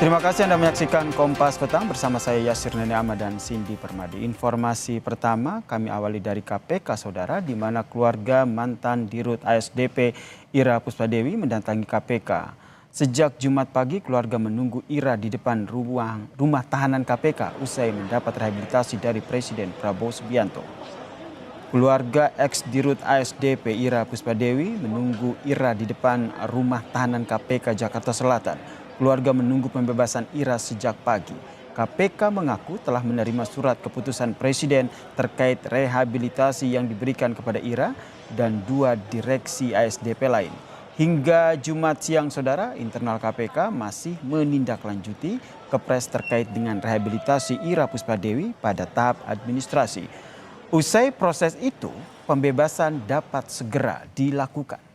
Terima kasih Anda menyaksikan Kompas Petang bersama saya Yasir Nene Ahmad dan Cindy Permadi. Informasi pertama kami awali dari KPK Saudara, di mana keluarga mantan Dirut ASDP Ira Puspadewi mendatangi KPK. Sejak Jumat pagi keluarga menunggu Ira di depan rumah tahanan KPK usai mendapat rehabilitasi dari Presiden Prabowo Subianto. Keluarga ex-Dirut ASDP Ira Puspadewi menunggu Ira di depan rumah tahanan KPK Jakarta Selatan. Keluarga menunggu pembebasan Ira sejak pagi. KPK mengaku telah menerima surat keputusan Presiden terkait rehabilitasi yang diberikan kepada Ira dan 2 direksi ASDP lain. Hingga Jumat siang Saudara, internal KPK masih menindaklanjuti kepres terkait dengan rehabilitasi Ira Puspadewi pada tahap administrasi. Usai proses itu, pembebasan dapat segera dilakukan.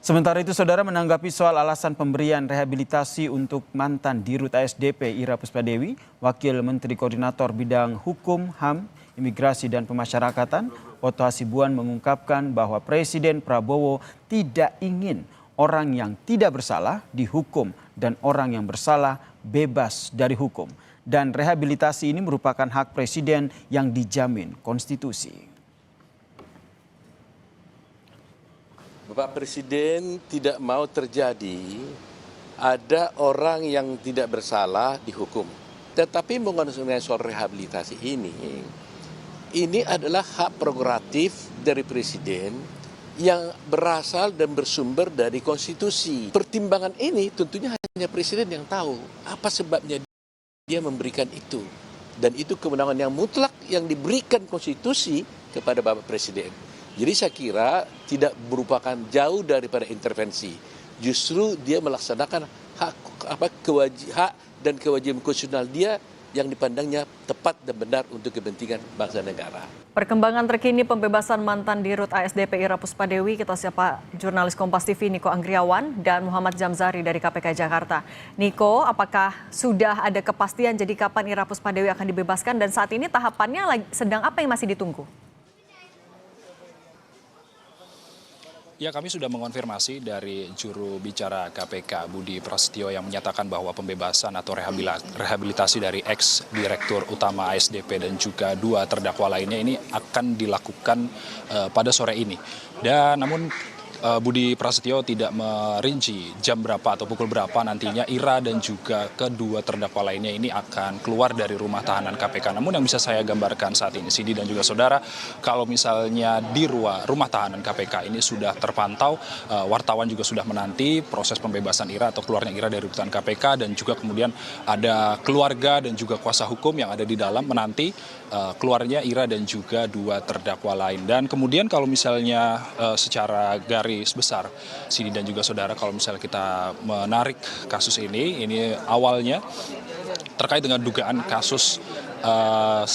Sementara itu Saudara, menanggapi soal alasan pemberian rehabilitasi untuk mantan Dirut ASDP Ira Puspadewi, Wakil Menteri Koordinator Bidang Hukum, HAM, Imigrasi dan Pemasyarakatan, Otto Hasibuan mengungkapkan bahwa Presiden Prabowo tidak ingin orang yang tidak bersalah dihukum dan orang yang bersalah bebas dari hukum. Dan rehabilitasi ini merupakan hak Presiden yang dijamin konstitusi. Bapak Presiden tidak mau terjadi ada orang yang tidak bersalah dihukum. Tetapi mengenai soal rehabilitasi ini adalah hak prerogatif dari Presiden yang berasal dan bersumber dari konstitusi. Pertimbangan ini tentunya hanya Presiden yang tahu apa sebabnya dia memberikan itu. Dan itu kewenangan yang mutlak yang diberikan konstitusi kepada Bapak Presiden. Jadi saya kira tidak merupakan jauh daripada intervensi. Justru dia melaksanakan hak dan kewajiban konstitusional dia yang dipandangnya tepat dan benar untuk kepentingan bangsa negara. Perkembangan terkini pembebasan mantan Dirut ASDP Ira Puspadewi, kita siapa jurnalis Kompas TV Niko Anggriawan dan Muhammad Jamzari dari KPK Jakarta. Niko, apakah sudah ada kepastian jadi kapan Ira Puspadewi akan dibebaskan dan saat ini tahapannya sedang apa yang masih ditunggu? Ya, kami sudah mengonfirmasi dari juru bicara KPK Budi Prasetyo yang menyatakan bahwa pembebasan atau rehabilitasi dari ex-direktur utama ASDP dan juga 2 terdakwa lainnya ini akan dilakukan pada sore ini. Dan namun Budi Prasetyo tidak merinci jam berapa atau pukul berapa nantinya Ira dan juga kedua terdakwa lainnya ini akan keluar dari rumah tahanan KPK. Namun yang bisa saya gambarkan saat ini, Cindy dan juga saudara, kalau misalnya di rumah tahanan KPK ini sudah terpantau, wartawan juga sudah menanti proses pembebasan Ira atau keluarnya Ira dari rutan KPK, dan juga kemudian ada keluarga dan juga kuasa hukum yang ada di dalam menanti keluarnya Ira dan juga 2 terdakwa lain. Dan kemudian kalau misalnya secara garis besar, Cindy dan juga saudara, kalau misalnya kita menarik kasus ini awalnya terkait dengan dugaan kasus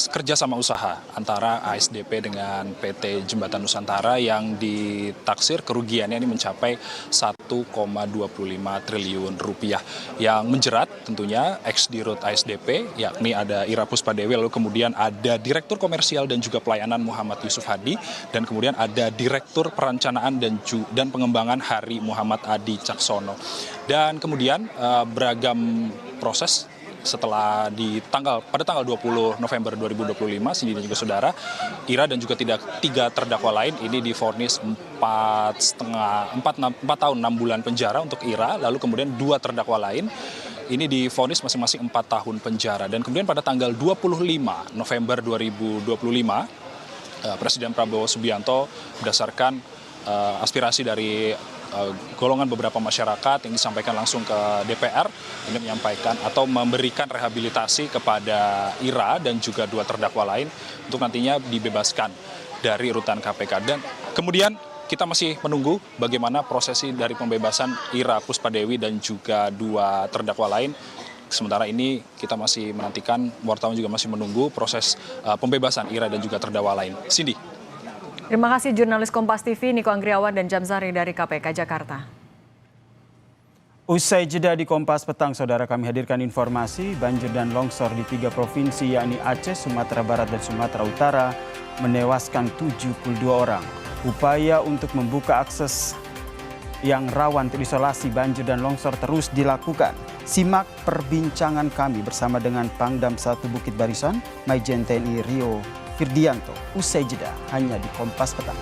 kerjasama usaha antara ASDP dengan PT Jembatan Nusantara yang ditaksir kerugiannya ini mencapai 1,25 triliun rupiah, yang menjerat tentunya ex-Dirut ASDP yakni ada Ira Puspadewi, lalu kemudian ada Direktur Komersial dan juga Pelayanan Muhammad Yusuf Hadi, dan kemudian ada Direktur Perencanaan dan Pengembangan Hari Muhammad Adi Caksono. Dan kemudian beragam proses setelah pada tanggal 20 November 2025, Cindy dan juga saudara, Ira dan juga 3 terdakwa lain ini divonis 4 tahun 6 bulan penjara untuk Ira, lalu kemudian 2 terdakwa lain ini divonis masing-masing 4 tahun penjara. Dan kemudian pada tanggal 25 November 2025, Presiden Prabowo Subianto berdasarkan aspirasi dari golongan beberapa masyarakat yang disampaikan langsung ke DPR, ini menyampaikan atau memberikan rehabilitasi kepada Ira dan juga 2 terdakwa lain untuk nantinya dibebaskan dari rutan KPK. Dan kemudian kita masih menunggu bagaimana prosesi dari pembebasan Ira Puspadewi dan juga 2 terdakwa lain. Sementara ini kita masih menantikan, wartawan juga masih menunggu proses pembebasan Ira dan juga terdakwa lain. Cindy. Terima kasih jurnalis Kompas TV Niko Anggriawan dan Jamzari dari KPK Jakarta. Usai jeda di Kompas Petang, saudara, kami hadirkan informasi banjir dan longsor di 3 provinsi yakni Aceh, Sumatera Barat dan Sumatera Utara menewaskan 72 orang. Upaya untuk membuka akses yang rawan terisolasi banjir dan longsor terus dilakukan. Simak perbincangan kami bersama dengan Pangdam 1 Bukit Barisan, Maijen TNI Rio Firdianto, usai jeda hanya di Kompas Petang.